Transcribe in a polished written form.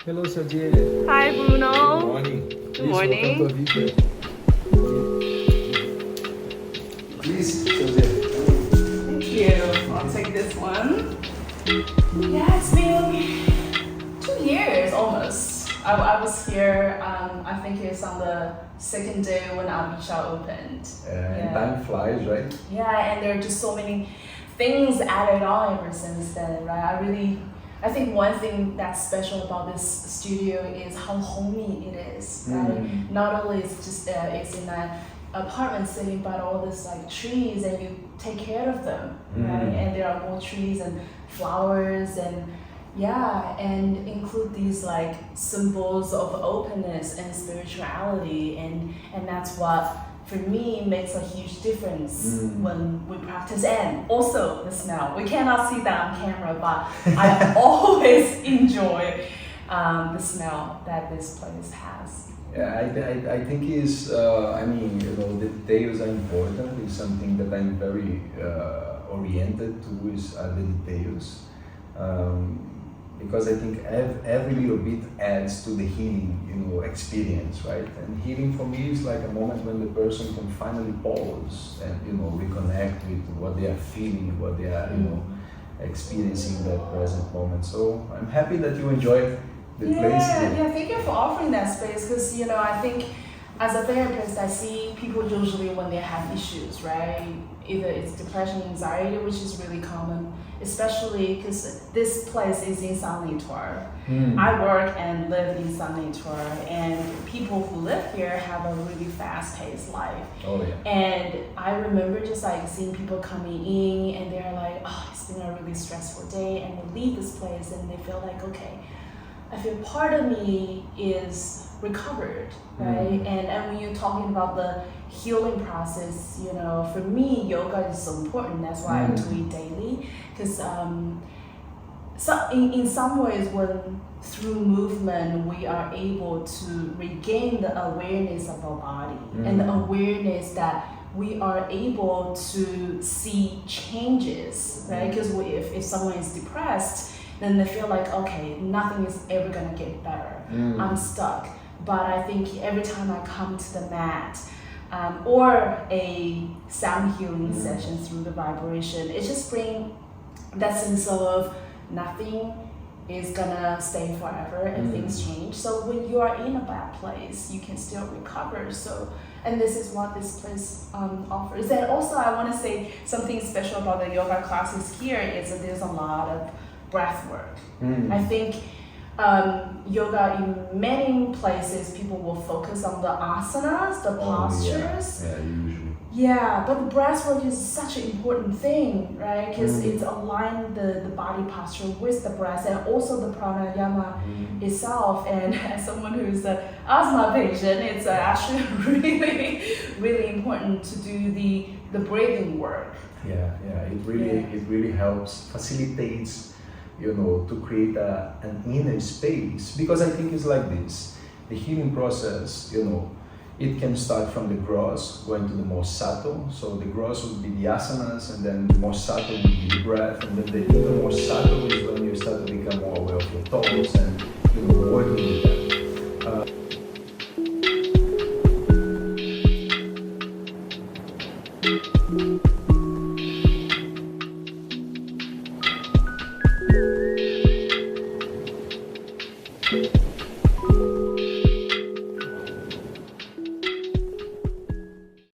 Hello, Xiaojie. Hi, Bruno. Good morning. Good morning. Welcome to Avisha. Please, Xiaojie. Thank you. I'll take this one. Yeah, it's been 2 years almost. I was here, I think it's on the second day when Avisha opened. And time flies, right? Yeah, and there are just so many things added on ever since then, right? I think one thing that's special about this studio is how homey it is, right? Not only is it just it's in an apartment setting, but all this like trees, and you take care of them, right? And there are more trees and flowers and and include these like symbols of openness and spirituality, and that's what for me makes a huge difference when we practice. And also the smell, we cannot see that on camera, but I always enjoy the smell that this place has. Yeah, I think is the details are important. It's something that I'm very oriented to are the details. Because I think every little bit adds to the healing, experience, right? And healing for me is like a moment when the person can finally pause and, reconnect with what they are feeling, what they are, experiencing in that present moment. So I'm happy that you enjoyed the place. Yeah, thank you for offering that space, because, I think as a therapist, I see people usually when they have issues, right? Either it's depression, anxiety, which is really common, especially because this place is in Sanlitun. I work and live in Sanlitun, and people who live here have a really fast-paced life. Oh yeah. And I remember just like seeing people coming in, and they're like, oh, it's been a really stressful day, and they leave this place and they feel like, okay, I feel part of me is recovered, right? And when you're talking about the healing process, for me, yoga is so important. That's why I do it daily. Because so in some ways, when through movement, we are able to regain the awareness of our body and the awareness that we are able to see changes, right? Because if someone is depressed, then they feel like, okay, nothing is ever gonna get better. I'm stuck. But I think every time I come to the mat or a sound healing session through the vibration, it just brings that sense of nothing is gonna stay forever and things change. So when you are in a bad place, you can still recover. So, and this is what this place offers. And also I wanna say something special about the yoga classes here is that there's a lot of breath work. I think yoga in many places, people will focus on the asanas, the postures. Yeah, usually. Yeah, but the breath work is such an important thing, right? Because it's aligning the body posture with the breath, and also the pranayama itself. And as someone who's an asthma patient, it's actually really, really important to do the breathing work. Yeah, it really helps, facilitates, to create an inner space. Because I think it's like this, the healing process, it can start from the gross, going to the more subtle. So the gross would be the asanas, and then the more subtle would be the breath, and then the even more subtle is when you start to become more aware of your thoughts and working with them.